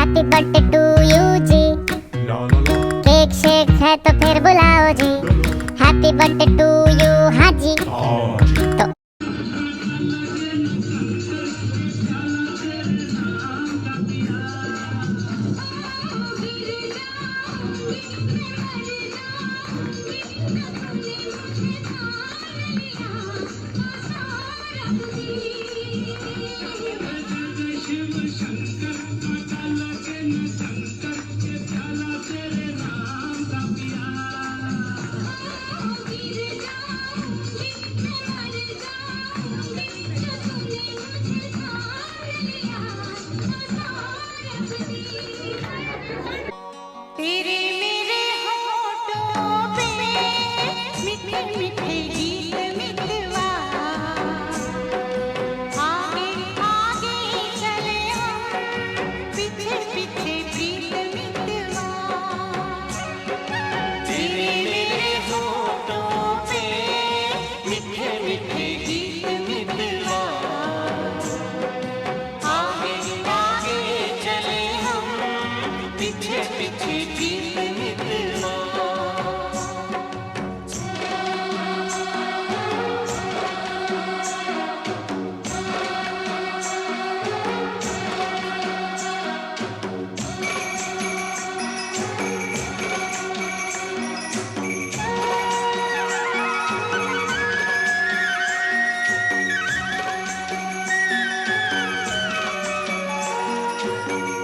Happy birthday to you जी। Cake shake है तो फिर बुलाओ जी। हैप्पी बर्थडे टू यू हाँ जी। तो तेरे मेरे होठों पे मीठे मीठे गीत मितवा, आगे आगे चले हम पीछे पीछे प्रीत मितवा। तेरे मेरे होठों पे मीठे मीठे गीत मितवा, आगे आगे चले हम पीछे पीछे प्रीत मितवा।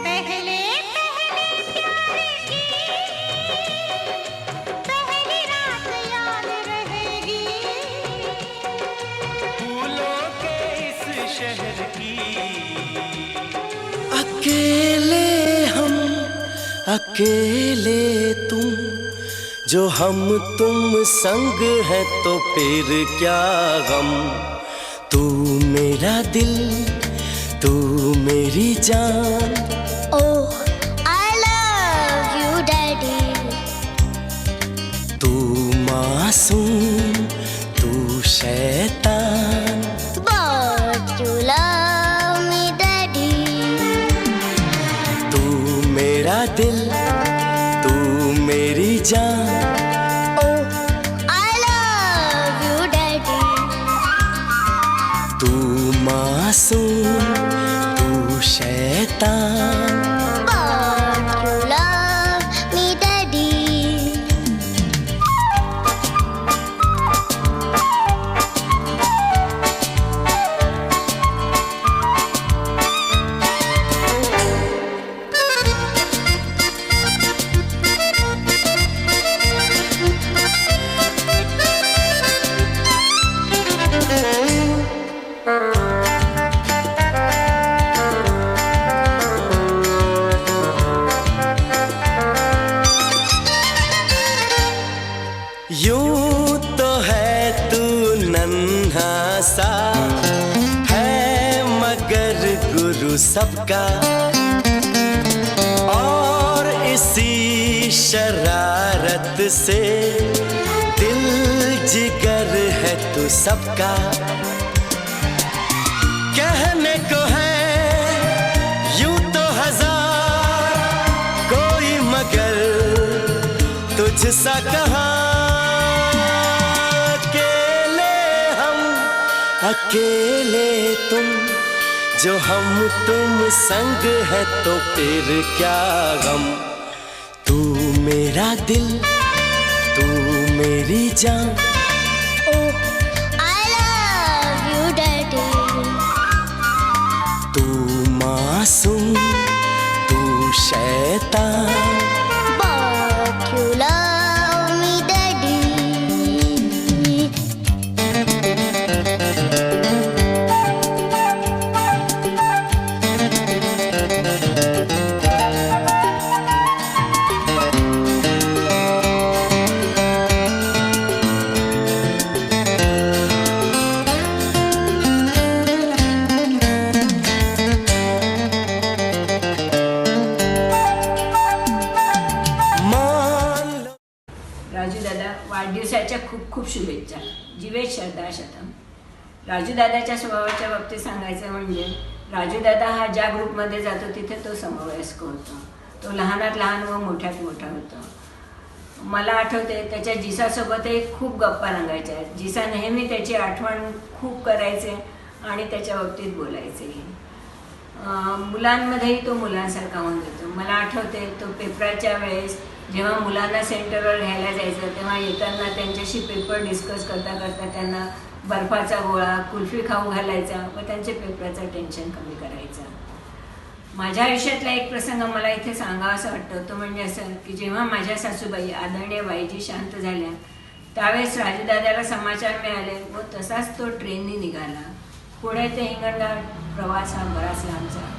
पहले पहले प्यार की पहली रात याद रहेगी, फूलों के इस शहर की। अकेले हम अकेले तुम, जो हम तुम संग है तो फिर क्या गम। तू मेरा दिल, तू मेरी जान। ओह आई लव यू डैडी। तू मासूम, तू शैतान। But you love me daddy. तू मेरा दिल, तू मेरी जान। ओह आई लव यू डैडी। तू मासूम, तू शैतान। But you love me daddy. यूं तो है तू नन्हा सा, है मगर गुरु सबका। और इसी शरारत से दिल जिगर है तू सबका। कहने को है यूं तो हजार, कोई मगर तुझसा कहाँ। अकेले तुम, जो हम तुम संग है तो फिर क्या गम। तू मेरा दिल, तू मेरी जान। ओह आई लव यू डैडी। तू मासूम, तू शैतान। But you love me daddy. Raju दादा वाढदिवसाच्या खूप खूप शुभेच्छा. जीवेत श्रद्धा शतम. राजू दादाच्या स्वभावाच्या बाबतीत सांगायचं म्हणजे राजू दादा हा ज्या ग्रुपमध्ये जातो तिथे तो समवयस्क होता. तो लहानात लहान व मोठ्यात मोठा होता. मला आठवते त्याच्या जिसासोबतही खूप गप्पा रंगायच्या. जिसा नेहमी त्याची आठवण खूप करायचे आणि त्याच्या बाबतीत बोलायचे. मुलांमध्येही तो मुलांसारखा होऊन जातो. मला आठवते तो पेपराच्या वेळेस जेव्हा मुलांना सेंटरवर घ्यायला जायचं तेव्हा येताना त्यांच्याशी पेपर डिस्कस करता करता त्यांना बर्फाचा गोळा कुल्फी खाऊ घालायचा व त्यांचे पेपराचं टेन्शन कमी करायचा. माझ्या आयुष्यातला एक प्रसंग मला इथे सांगावासा वाटतो. तो म्हणजे असं की जेव्हा माझ्या सासूबाई आदरणीय बाईजी शांत झाल्या त्यावेळेस राजूदादाला समाचार मिळाले व तसाच तो ट्रेननी निघाला. पुणे ते हिंगणघाट प्रवास हा बराच लांबचा.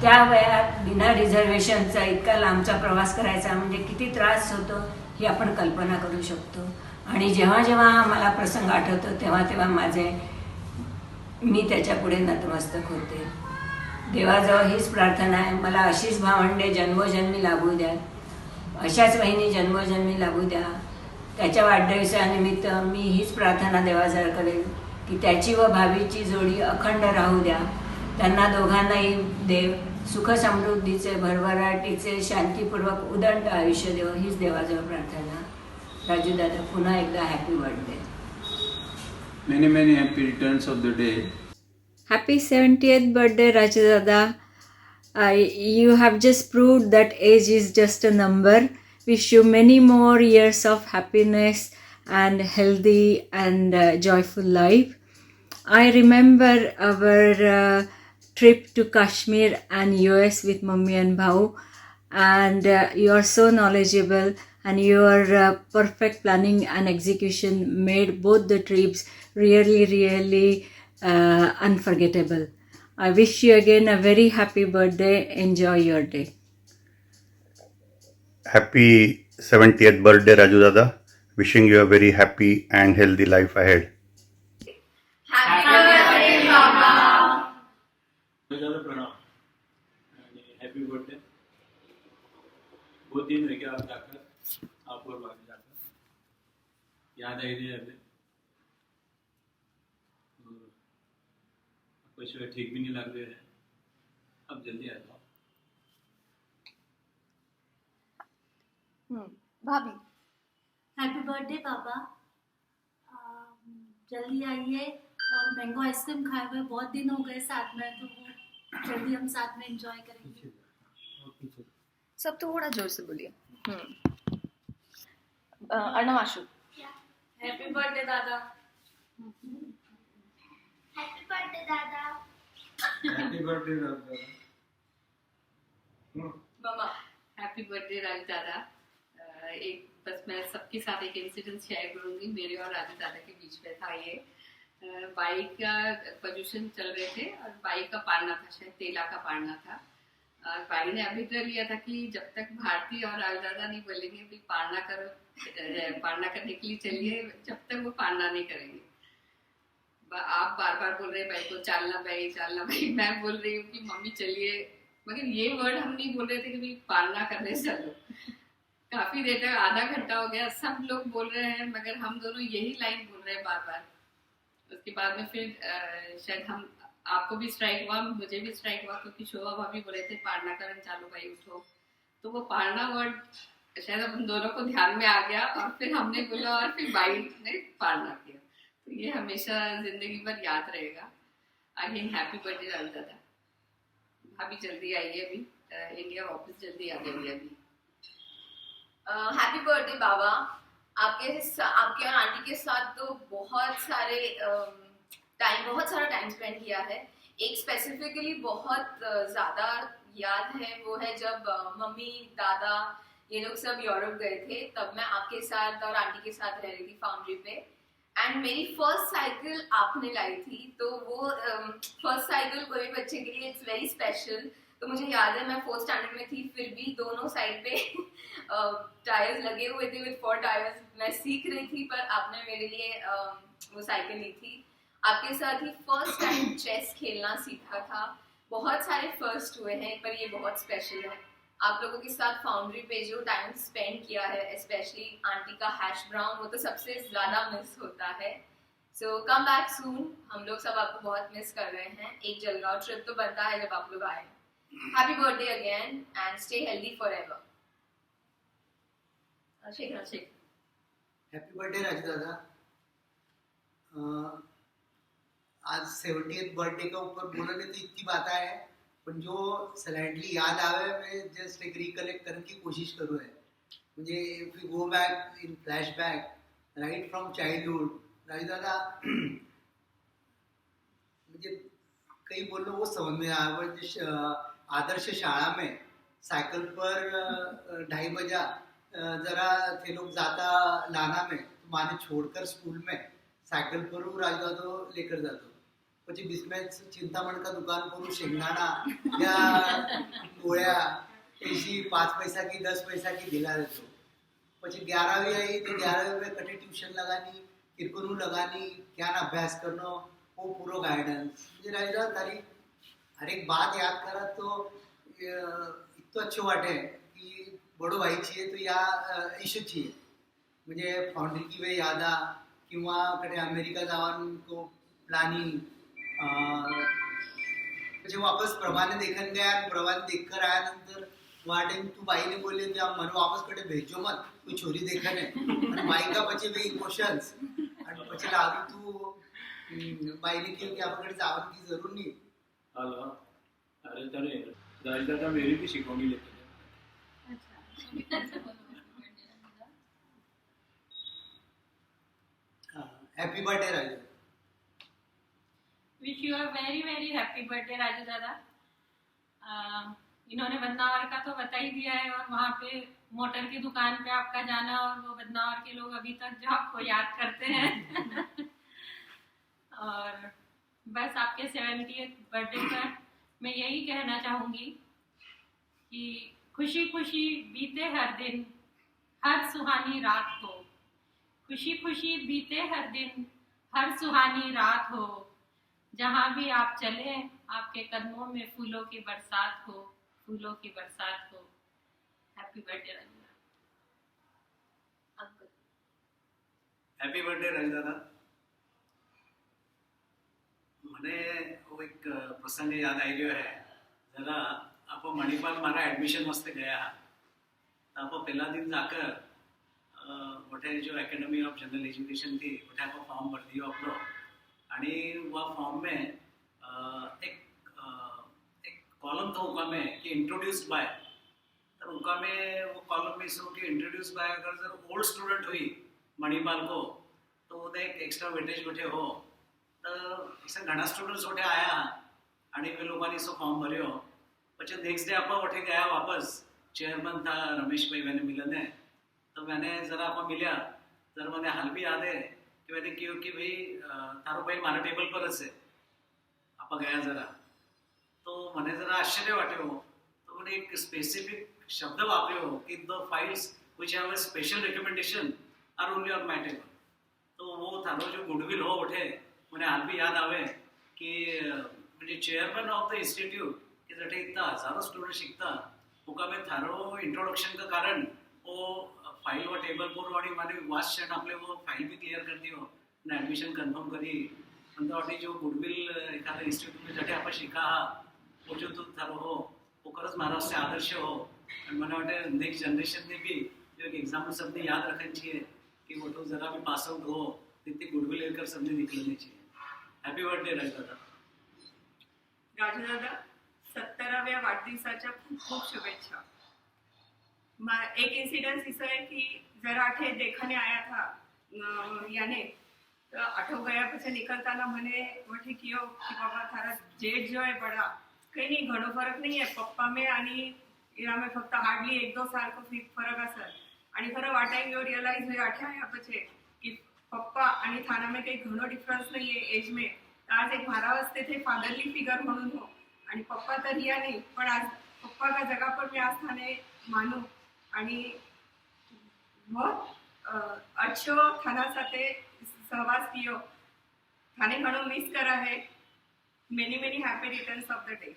त्या वयात बिना रिझर्वेशनचा इतका लांबचा प्रवास करायचा म्हणजे किती त्रास होतो ही आपण कल्पना करू शकतो. आणि जेव्हा जेव्हा मला प्रसंग आठवतो तेव्हा तेव्हा मी त्याच्यापुढे नतमस्तक होते. देवाजवळ हीच प्रार्थना आहे, मला अशीच भावंडे जन्मोजन्मी लाभू द्या, अशाच वहिनी जन्मोजन्मी लाभू द्या. त्याच्या वाढदिवसानिमित्त मी हीच प्रार्थना देवाजवळ करेन की त्याची व भाभीची जोडी अखंड राहू द्या. त्यांना दोघांनाही देव सुख समृद्धीचे भरभराटीचे शांतीपूर्वक उदंड आयुष्य देव हीच देवाजवळ प्रार्थना. राजू दादा पुन्हा एकदा happy birthday. Many happy returns of the day. Happy 70th birthday, Raju Dada. You have just proved that age is just a number. Wish you many more years of happiness and healthy and joyful life. I remember our trip to Kashmir and US with Mummy and Bhau, and you are so knowledgeable and your perfect planning and execution made both the trips really unforgettable. I wish you again a very happy birthday. Enjoy your day. Happy 70th birthday, Raju Dada. Wishing you a very happy and healthy life ahead. ज़्यादा प्रणाम happy birthday. बहुत दिन हो गया आप जाकर, आप और बाकी जाकर याद आई थी अभी. कुछ ठीक भी नहीं लग रहे हैं. अब जल्दी आ जाओ. भाभी हैप्पी बर्थडे पापा. जल्दी आइए और मैंगो आइसक्रीम खाए हुए बहुत दिन हो गए साथ में, तो वो जल्दी हम साथ में एंजॉय करेंगे. सब थोड़ा जोर से बोलिए. अर्णवाशु. हैप्पी बर्थडे दादा. हैप्पी बर्थडे दादा. हैप्पी बर्थडे दादा. मामा हैप्पी बर्थडे राजू दादा. एक बस मैं सबके साथ एक इंसिडेंट शेयर करूंगी. मेरे और राजू दादा के बीच में था ये. बाइक का पोल्यूशन चल रहे थे और बाइक का पाड़ना था, शायद तेला का पाड़ना था. और भाई ने अभिप्राय लिया था कि जब तक भारती और राजू दादा नहीं बोलेंगे भी पाड़ना करो, पाड़ना करने के लिए चलिए, जब तक वो पाड़ना नहीं करेंगे. आप बार बार बोल रहे हैं भाई को चालना भाई. मैं बोल रही हूँ कि मम्मी चलिए, मगर ये वर्ड हम नहीं बोल रहे थे कि पालना करने चलो. काफी देर तक, आधा घंटा हो गया, सब लोग बोल रहे हैं मगर हम दोनों यही लाइन बोल रहे हैं बार बार. उसके बाद में फिर शायद आपको भी स्ट्राइक हुआ, मुझे भी स्ट्राइक हुआ, क्योंकि शोभा भाभी बोले थे पालना करें चालो भाई उठो. तो वो पालना वर्ड शायद हम दोनों को ध्यान में आ गया और फिर हमने बोला और फिर भाई ने पालना किया. तो ये हमेशा जिंदगी भर याद रहेगा. अगेन हैप्पी बर्थडे राजू दादा. भाभी जल्दी आइए, अभी इंडिया वापस जल्दी आ जाइए. अभी हैप्पी बर्थडे बाबा. आपके और आंटी के साथ तो बहुत सारा टाइम स्पेंड किया है. एक स्पेसिफिकली बहुत ज़्यादा याद है, वो है जब मम्मी दादा ये लोग सब यूरोप गए थे, तब मैं आपके साथ और आंटी के साथ रह रही थी फाउंड्री पे. एंड मेरी फर्स्ट साइकिल आपने लाई थी, तो वो फर्स्ट साइकिल कोई भी बच्चे के लिए इट्स वेरी स्पेशल. तो मुझे याद है मैं 4th स्टैंडर्ड में थी, फिर भी दोनों साइड पे टायर्स लगे हुए थे विद 4 टायर्स. मैं सीख रही थी पर आपने मेरे लिए वो साइकिल ली थी. आपके साथ ही फर्स्ट टाइम चेस खेलना सीखा था. बहुत सारे फर्स्ट हुए हैं पर ये बहुत स्पेशल है. आप लोगों के साथ फाउंड्री पे जो टाइम स्पेंड किया है, स्पेशली आंटी का हैश ब्राउन, वो तो सबसे ज़्यादा मिस होता है. सो कम बैक सून. हम लोग सब आपको बहुत मिस कर रहे हैं. एक जलगांव ट्रिप तो बनता है जब आप लोग आए. Happy birthday again and stay healthy for ever. Shekhar. Happy birthday Raju दादा. आज 70th बर्थडे का ऊपर बोलने तो इतनी बात है, पण जो सडनली याद आवे मैं जस्ट एक रिकलेक्ट करने की कोशिश करूँ है. मुझे if you go back in flashback right from childhood, Raju दादा मुझे कई बोलो वो समझ में आया. वो आदर्श शाळा में साइकिल पर 2:30 बजा जरा थे लोग जाता लाना में, तो माने छोड़कर स्कूल में साइकिल पर राजू दादा लेकर जातो. પછી બિસ્મેચ ચિંતામણ का दुकान पर शेंगदाणा या गोळ्या ऐसी 5 पैसा की 10 पैसा की दिला देतो. પછી 11वीं आई तो 11वीं में कटे ट्यूशन लगानी, किरकुरू लगानी, क्या ना अभ्यास करनो, वो पूरा गाइडेंस. मुझे राजा तारी हर एक बात याद करा तो इतना अच्छो वाटे कि बड़ो भाई चाहिए तो या इशू चाहिए. मुझे फाउंड्री की वे याद आ किंवा कटे अमेरिका जावान को प्लानिंग. પછી वापस प्रभाने देखने गया, प्रभाने देखकर आया नंतर वहाँ टाइम तू बाई ने बोले कि आप मन वापस कटे भेजो मत, कोई छोरी देखने और बाई का पचे वे इमोशंस और पचे लावी तू बाई ने क्यों कि आप कटे जावन की जरूर नहीं. हेलो, अरे तेरे राजदा का मेरी भी शिकौनी लेते थे. Happy birthday Raju. Wish you a very very happy birthday Raju दादा. इन्होंने बदनावर का तो बता ही दिया है, और वहाँ पे मोटर की दुकान पे आपका जाना, और वो बदनावर के लोग अभी तक जो आपको याद करते हैं. और बस आपके 70th बर्थडे पर मैं यही कहना चाहूँगी कि खुशी खुशी बीते हर दिन, हर सुहानी रात हो. खुशी खुशी बीते हर दिन, हर सुहानी रात हो. जहाँ भी आप चले आपके कदमों में फूलों की बरसात हो, फूलों की बरसात हो. Happy birthday Ranjana. Uncle happy birthday Raju दादा. મને એક પ્રસંગ યાદ આવી ગયો है. जरा आप मणिपाल मारा एडमिशन वास्ते गया, तो आप पहला दिन जाकर वोटे जो एकेडमी ऑफ जनरल एजुकेशन थी वोटे आप फॉर्म भर दियो अपनो. आणि वह फॉर्म में एक कॉलम था उका में कि इंट्रोड्यूस्ड बाय. तो उका में वो कॉलम में इसो कि इंट्रोड्यूस बाय अगर जर ओल्ड स्टूडेंट हुई मणिपाल को तो वो एक एक्स्ट्रा वेटेज वोटे हो. तो ऐसा घना स्टूडेंट्स वोटे आया आणि वे लोगों ने सो फॉर्म भरियो. પછી नेक्स्ट डे आप वोटे गया वापस. चेयरमैन था रमेश भाई, मैंने मिलने तो मैंने जरा आप मिला. जरा मैंने हाल भी याद है कि मैंने क्यों कि भाई थारो भाई मारा टेबल पर है आप गया जरा, तो मैंने जरा आश्चर्य वाटे हो. तो मैंने एक स्पेसिफिक शब्द वापरे हो कि the files which have a special recommendation are only on my table. तो वो थारो जो गुडविल हो उठे मैंने हाल भी याद आवे कि म्हणजे चेयरमैन ऑफ द इंस्टीट्यूट कि जटे इतना हजारों स्टूडेंट शिकता उका में थारो इंट्रोडक्शन का कारण वो फाइल व टेबल पर वाली माने वास्ट क्षण आपले वो फाइल भी क्लियर कर दियो ने एडमिशन कंफर्म करी. अंत वाटी जो गुडविल एखाद्या इंस्टीट्यूट में जटे आपण शिका वो जो तो थारो हो वो खरंच मारा से आदर्श हो. आणि મને वाटे नेक्स्ट जनरेशन ने भी जो एक एग्जाम्पल सबने याद रखनी चाहिए कि वो तो जरा भी पास आउट हो तितनी गुडविल लेकर सबने निकलनी चाहिए. हैप्पी बर्थडे राजू दादा. राजू दादा 70व्या वाढदिवसाच्या खूप खूप शुभेच्छा. एक इंसिडेंस ऐसा है कि जरा आठे देखने आया था याने, तो आठो गया पीछे निकलता ना मैंने वठी कियो कि बाबा थारा जेठ जो है बड़ा कहीं नहीं घणो फरक नहीं है पप्पा में आणि इरा में फक्त हार्डली 1-2 साल को फरक असल. आणि खरं वाटाई यो रियलाइज हुई आठे आया पीछे कि पप्पा आणि थाना में काही घणो डिफरन्स नहीं है एज में. आज एक मारा वास्ते थे फादरली फिगर म्हणून हो, आणि पप्पा तर रिया नहीं पण आज पप्पा का जगह पर मैं आज थाने मानू. आणि बहुत अच्छो थाना साथे सहवास कियो. थाने घणो मिस करा है. Many many happy returns of the day.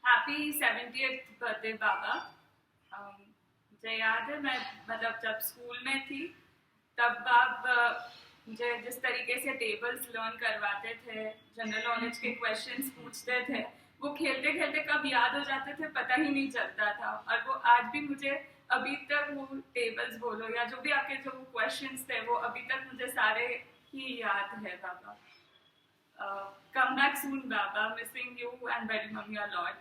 Happy 70th birthday baba. मुझे याद है मैं मतलब जब स्कूल में थी तब आप मुझे जिस तरीके से टेबल्स लर्न करवाते थे, जनरल नॉलेज के क्वेश्चंस पूछते थे, वो खेलते खेलते कब याद हो जाते थे पता ही नहीं चलता था। और वो आज भी मुझे अभी तक वो टेबल्स बोलो या जो भी आपके जो क्वेश्चंस थे वो अभी तक मुझे सारे ही याद है बाबा। Come back soon baba, missing you and very mummy a lot.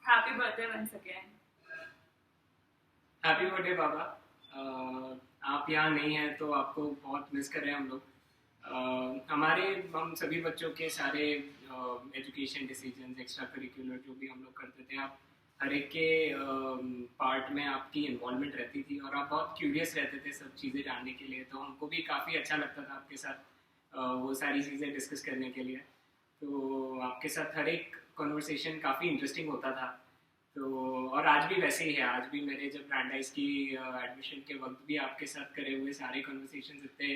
Happy birthday once again. Happy birthday baba. आप यहाँ नहीं हैं तो आपको बहुत मिस कर रहे हैं हम लोग। हम सभी बच्चों के सारे एजुकेशन डिसीजंस, एक्स्ट्रा करिकुलर जो भी हम लोग करते थे, आप हर एक के पार्ट में आपकी इन्वॉल्वमेंट रहती थी और आप बहुत क्यूरियस रहते थे सब चीज़ें जानने के लिए। तो हमको भी काफ़ी अच्छा लगता था आपके साथ वो सारी चीज़ें डिस्कस करने के लिए। तो आपके साथ हर एक कॉन्वर्सेशन काफ़ी इंटरेस्टिंग होता था। तो और आज भी वैसे ही है। आज भी मेरे जब ब्रांडाइज की एडमिशन के वक्त भी आपके साथ करे हुए सारे कॉन्वर्सेशन इतने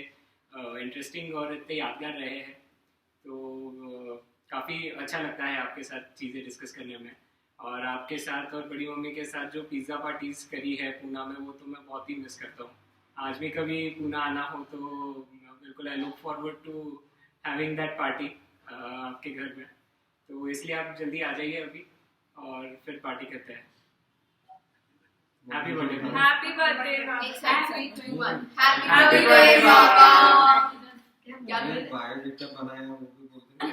इंटरेस्टिंग और इतने यादगार रहे हैं। तो काफ़ी अच्छा लगता है आपके साथ चीज़ें डिस्कस करने में। और आपके साथ और बड़ी मम्मी के साथ जो पिज़्ज़ा पार्टीज़ करी है पूना में, वो तो मैं बहुत ही मिस करता हूँ। आज भी कभी पूना आना हो तो बिल्कुल I look forward to having that party आपके घर में। तो इसलिए आप जल्दी आ जाइए अभी और फिर पार्टी करते हैं। Happy birthday. Happy birthday. Happy birthday baba. Biodata बनाया वो भी बोलते हैं।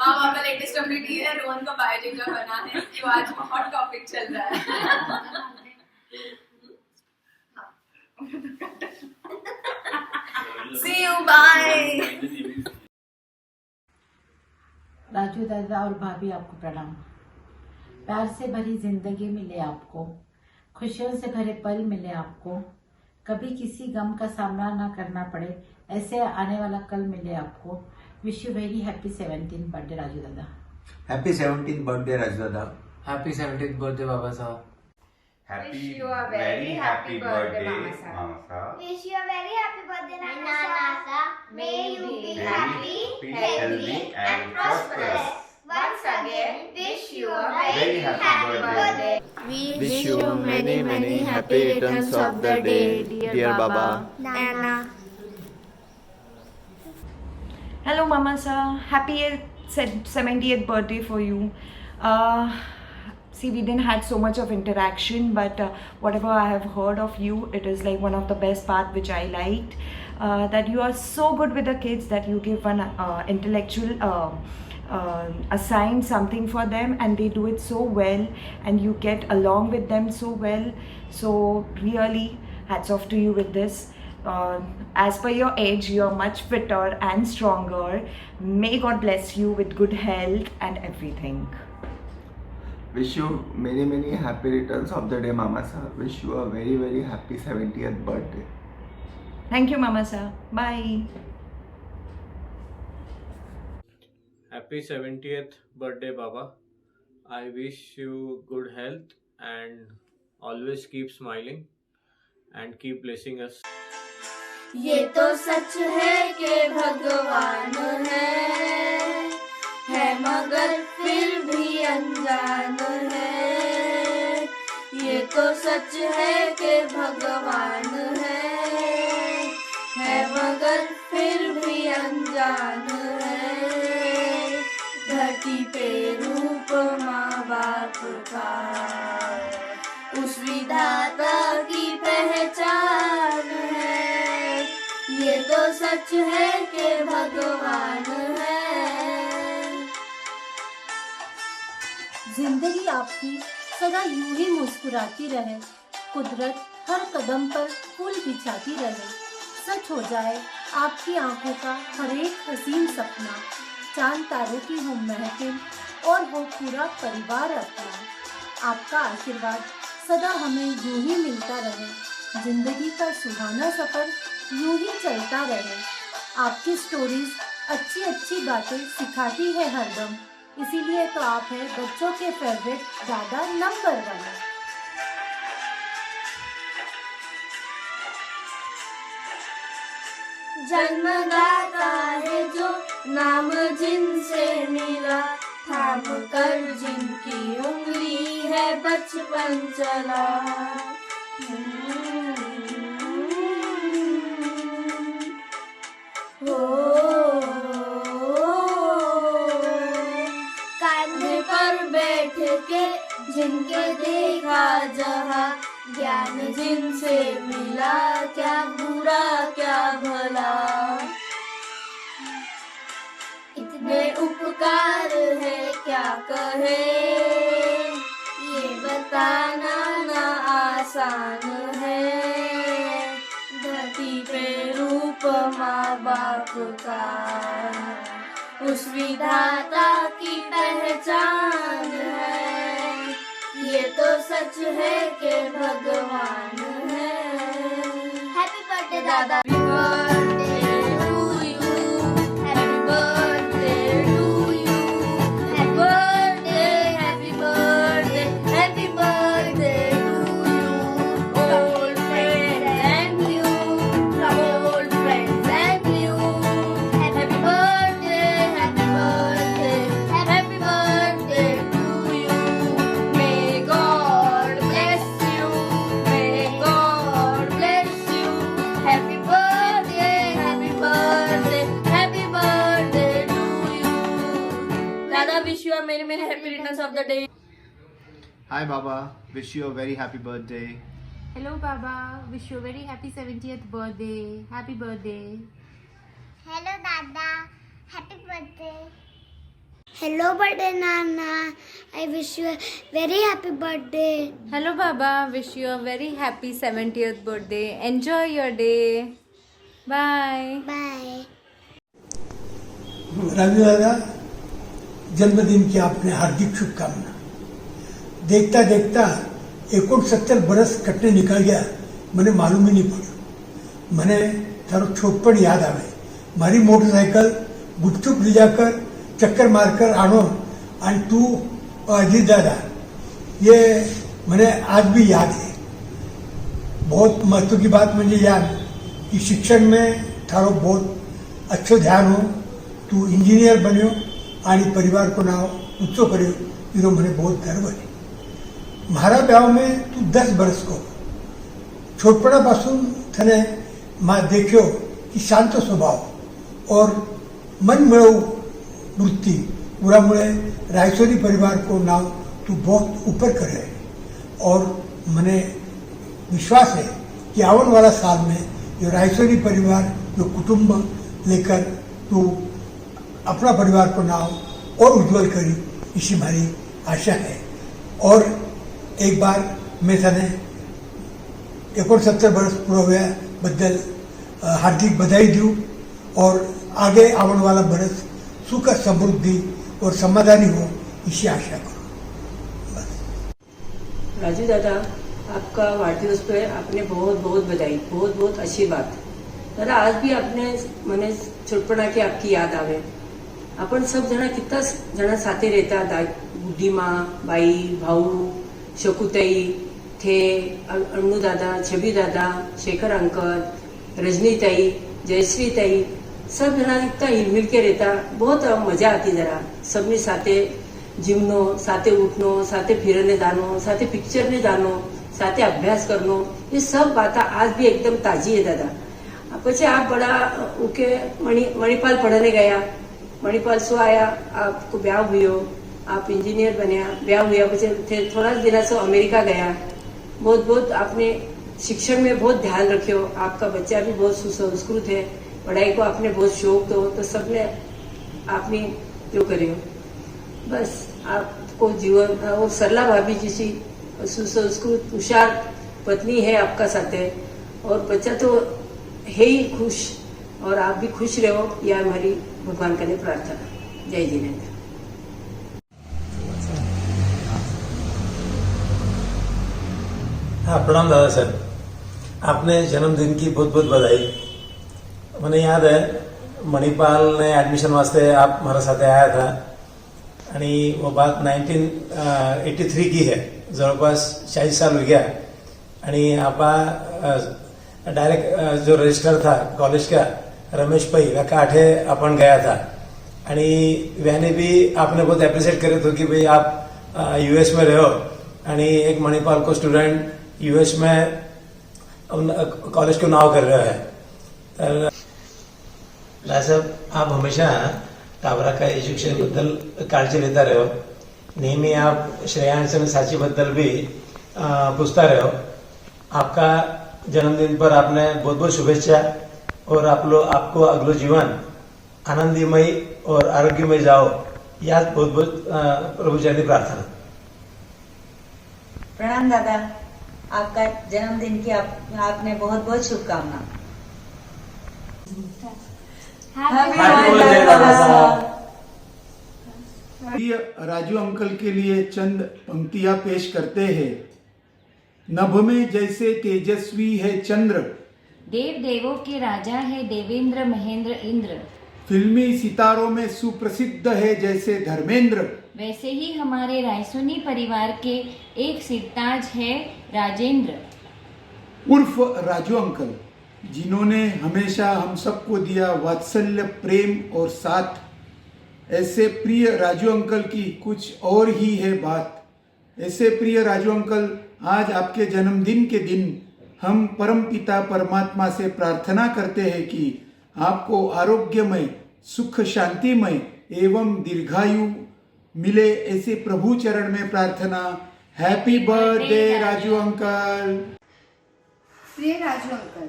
हाँ, का लेटेस्ट अपडेट ये है, रोहन का बायोडेटा बना है जो आज हॉट टॉपिक चल रहा है। See you, bye. राजू दादा और भाभी आपको प्रणाम। प्यार से भरी जिंदगी मिले आपको, खुशियों से भरे पल मिले आपको, कभी किसी गम का सामना ना करना पड़े ऐसे आने वाला कल मिले आपको। Wish you very happy 17th birthday Raju dada. Happy 17th birthday Raju dada. Happy 17th birthday बाबा साहब। Happy, very happy birthday, Mama Saab. Wish you a very happy birthday, Nana. May you be happy, healthy, and prosperous. Once again, wish you a very happy birthday. Wish you many happy returns of the day, dear Baba. Nana. Hello, Mama Sir. Happy 70th birthday for you. See, we didn't had so much of interaction, but whatever I have heard of you, it is like one of the best part which I liked. That you are so good with the kids that you give one intellectual assign something for them and they do it so well and you get along with them so well. So really hats off to you with this. As per your age, you are much fitter and stronger. May God bless you with good health and everything. Wish you many happy returns of the day, Mama Sir. Wish you a very happy 70th birthday. Thank you, Mama Sir. Bye. Happy 70th birthday, Baba. I wish you good health and always keep smiling and keep blessing us. ये तो सच है कि भगवान है मगर फिर भी अनजान है। ये तो सच है कि भगवान है मगर फिर भी अनजान है। धरती पे रूप माँ बाप का उस विधाता की पहचान है। ये तो सच है कि भगवान है। जिंदगी आपकी सदा यूं ही मुस्कुराती रहे, कुदरत हर कदम पर फूल बिछाती रहे। सच हो जाए आपकी आंखों का हर एक हसीन सपना, चांद तारों की हो महफिल और हो पूरा परिवार अपना। आपका आशीर्वाद सदा हमें यूं ही मिलता रहे, जिंदगी का सुहाना सफर यूं ही चलता रहे। आपकी स्टोरीज अच्छी बातें सिखाती है हरदम, इसीलिए तो आप हैं बच्चों के फेवरेट दादा नंबर 1। जन्मदाता है जो नाम जिनसे मेरा, थाम कर जिनकी उंगली है बचपन चला। जिनके देखा जहाँ ज्ञान जिनसे मिला, क्या बुरा क्या भला। इतने उपकार है क्या कहे, ये बताना ना आसान है। धरती पे रूप माँ बाप का, उस विधाता की पहचान है। ये तो सच है कि भगवान है। हैप्पी बर्थडे दादा। Wish you a many many happy returns of the day. Hi Baba, wish you a very happy birthday. Hello Baba, wish you a very happy 70th birthday. Happy birthday. Hello Dada, happy birthday. Hello birthday Nana, I wish you a very happy birthday. Hello Baba, wish you a very happy 70th birthday. Enjoy your day. Bye. Bye. Raju दादा, जन्मदिन की आपने हार्दिक शुभकामना। देखता देखता 69 बरस कटने निकल गया, મને मालूम ही नहीं पड़ा। મને તારો છોકપણ યાદ આવે। મારી મોટરસાઇકલ ગુપચુપ લઈ जाकर चक्कर मारकर आनो और तू और अजीत दादा, ये मैंने आज भी याद है। बहुत महत्व की बात मुझे याद कि शिक्षण में थारो बहुत अच्छो ध्यान हो। तू इंजीनियर बन्यो आणि परिवार को नाव ऊंचो कर्यो, इरो मने बहुत गर्व है। मारा ब्याव में तू 10 बरस को छोटपणापासून थने मां देख्यो की शांत स्वभाव और मन मिळवू वृत्ति पूरामुळे रायसोनी परिवार को नाव तू बहुत ऊपर करे है। और मने विश्वास है कि आवन वाला साल में ये रायसोनी परिवार जो कुटुंब लेकर तू अपना परिवार को नाव और उज्जवल करी, इसी हमारी आशा है। और एक बार मैं तने 69 वर्ष पूरा हुआ बदल हार्दिक बधाई दूँ और आगे आवन वाला बरस सुख समृद्धि और समाधानी हो, इसी आशा करो। राजू दादा, आपका वाढदिवस पे आपने बहुत बहुत बधाई, बहुत बहुत आशीर्वाद। दादा, आज भी आपने मने छोटपणा की आपकी याद आवे। आपण सब जना कितना जना साथे रहता, बुड्ढी माँ, बाई, भाऊ, शकुताई थे, अण्णू दादा, छबी दादा, शेखर अंकल, रजनी ताई, जयश्री ताई, सब जना इतना हिलमिल के रहता। बहुत मजा आती जरा सबनी साथे जीवनो, साथे उठनो, साथे फिरने जानो, साथे पिक्चर ने जानो, साथे अभ्यास करनो, ये सब बात आज भी एकदम ताजी है दादा। પછી आप बड़ा उके मणिपाल पढ़ने गया, मणिपाल सो आया, आपको ब्याह हुआ, आप इंजीनियर बनिया, ब्याह हुआ, પછી थोड़ा दिन से अमेरिका गया। बहुत बहुत आपने शिक्षण में बहुत ध्यान रखियो। आपका बच्चा भी बहुत सुसंस्कृत है, पढ़ाई को आपने बहुत शौक तो सबने आपने जो करियो। बस आपको जीवन और सरला भाभी जैसी सुसंस्कृत हुशार पत्नी है आपका साथे, और बच्चा तो है ही खुश, और आप भी खुश रहो, यह हमारी भगवान का प्रार्थना। जय जिनेन्द्र। हाँ, प्रणाम दादा सर, आपने जन्मदिन की बहुत बहुत बधाई। मैंने याद है मणिपाल ने एडमिशन वास्ते आप हमारे साथ आया था, आणि वो बात 1983 की है, जवळपास 40 साल हो गया। आणि आपा डायरेक्ट जो रजिस्टर था कॉलेज का रमेश पै काठे अपन गया था, आणि वहने भी आपने बहुत अप्रिशिएट करे थे कि भाई आप यूएस में रहो, आणि एक मणिपाल को स्टूडेंट यूएस में कॉलेज को नाव कर रहा है। साहब, आप हमेशा टाबरा का एजुकेशन बद्दल काळजी लेता रहो, नेहमी आप श्रेयांश आणि साचीबद्दल भी पूछता रहे हो. आपका जन्मदिन पर आपने बहुत बहुत शुभेच्छा और आपको अगलो जीवन आनंदमय और आरोग्यमय जाओ, याद बहुत बहुत प्रभु चरणी प्रार्थना. प्रणाम दादा, आपका जन्मदिन की आपने बहुत बहुत शुभकामना. प्रिय राजू अंकल के लिए चंद पंक्तियां पेश करते हैं. नभ में जैसे तेजस्वी है चंद्र, देव देवों के राजा है देवेंद्र महेंद्र इंद्र, फिल्मी सितारों में सुप्रसिद्ध है जैसे धर्मेंद्र, वैसे ही हमारे रायसोनी परिवार के एक सिरताज है राजेंद्र उर्फ राजू अंकल, जिन्होंने हमेशा हम सबको दिया वात्सल्य, प्रेम और साथ. ऐसे प्रिय राजू अंकल की कुछ और ही है बात. ऐसे प्रिय राजू अंकल, आज आपके जन्मदिन के दिन हम परम पिता परमात्मा से प्रार्थना करते हैं कि आपको आरोग्यमय, सुख शांतिमय एवं दीर्घायु मिले. ऐसे प्रभु चरण में प्रार्थना. Happy birthday Raju uncle. प्रिय राजू अंकल,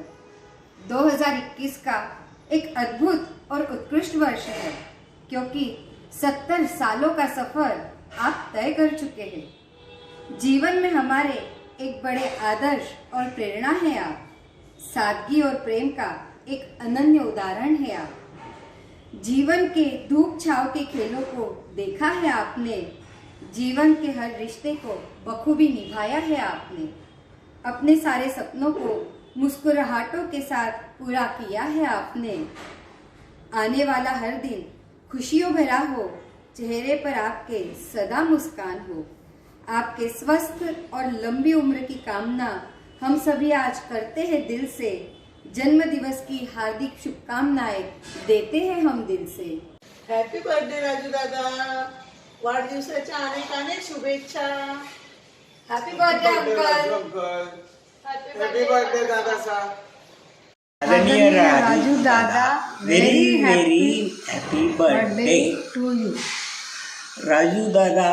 2021 का एक अद्भुत और उत्कृष्ट वर्ष है, क्योंकि 70 सालों का सफर आप तय कर चुके हैं. जीवन में हमारे एक बड़े आदर्श और प्रेरणा है आप. सादगी और प्रेम का एक अनन्य उदाहरण है आप. जीवन के धूप छाव के खेलों को देखा है आपने. जीवन के हर रिश्ते को बखूबी निभाया है आपने. अपने सारे सपनों को मुस्कुराहटों के साथ पूरा किया है आपने. आने वाला हर दिन खुशियों भरा हो, चेहरे पर आपके सदा मुस्कान हो. आपके स्वस्थ और लंबी उम्र की कामना हम सभी आज करते हैं दिल से. जन्म दिवस की हार्दिक शुभकामनाएं देते हैं हम दिल से. हॅपी बर्थडे राजू दादा, वाढदिवसाच्या अनेक अनेक शुभेच्छा. Happy birthday uncle. Happy birthday दादा साहब. आदरणीय राजू दादा, very happy birthday to you. Raju दादा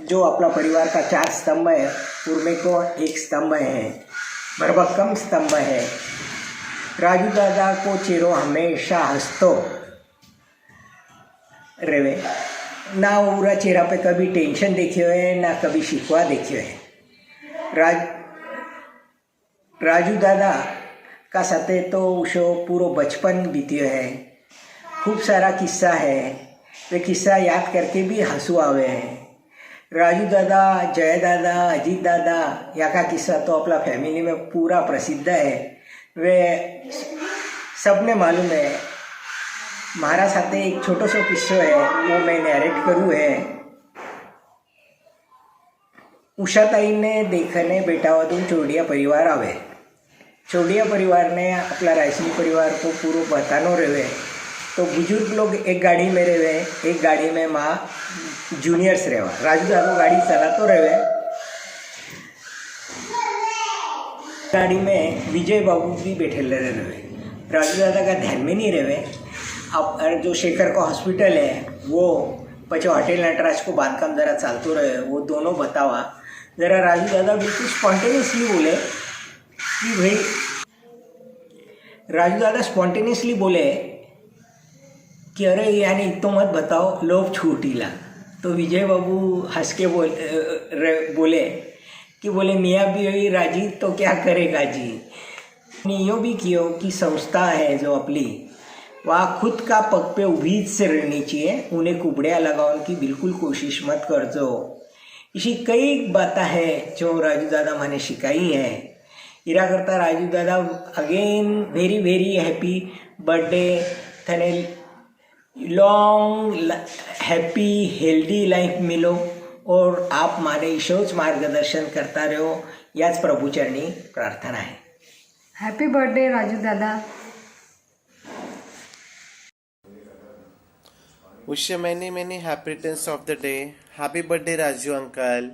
जो अपना परिवार का 4 स्तंभ है, पूर्व को एक स्तंभ है, भरभक्कम स्तंभ है. राजू दादा को चेहरो हमेशा हंसतो रहे. ना पूरा चेहरा पे कभी टेंशन देखियो है, ना कभी शिकवा देखियो है. राजू दादा का साथे तो उशो पूरा बचपन बीतियो है. खूब सारा किस्सा है, वे किस्सा याद करके भी हंसू आवे हैं. राजू दादा, जय दादा, अजीत दादा, यहाँ का किस्सा तो अपना फैमिली में पूरा प्रसिद्ध है. वे सबने मालूम है. हमारा साथ एक छोटो सो किस्सो है, वो मैं नरेट करूँ है. उषाताई ने देखने बेटावादून चौड़िया परिवार आवे. चौड़िया परिवार ने अपना रायसनी परिवार को पूरा बतानो रहे. तो बुजुर्ग लोग एक गाड़ी में रहे, एक गाड़ी में माँ जूनियर्स रहे. राजू दादा गाड़ी चला तो रहे. गाड़ी में विजय बाबू भी बैठे रहे. राजू दादा का ध्यान में नहीं रहे. अब जो शेखर का हॉस्पिटल है वो पचे होटल नटराज को बांधकाम जरा चालतो रहे, वो दोनों बतावा. जरा राजू दादा बिल्कुल स्पॉन्टेनियसली बोले कि भाई, राजू दादा स्पॉन्टेनियसली बोले कि अरे यानी तो मत बताओ, लोभ छूटीला. तो विजय बाबू हंस के बोले कि बोले मियाँ भी हुई राजी तो क्या करेगा जी. यो भी कियो कि संस्था है जो अपनी, वहाँ खुद का पग पे उभी से रहनी चाहिए. उन्हें कुबड़िया लगाओ की बिल्कुल कोशिश मत कर जो. इसी कई बातें हैं जो राजू दादा मैंने सिखाई है. इरा करता Raju dada again very happy birthday. थने लॉन्ग हैप्पी हेल्दी लाइफ मिलो और आप मारे ईशोच मार्गदर्शन करता रहो, याच प्रभुचरणी प्रार्थना है. हैप्पी बर्थडे राजू दादा. Wish you many happy returns of the day. Happy birthday Raju uncle.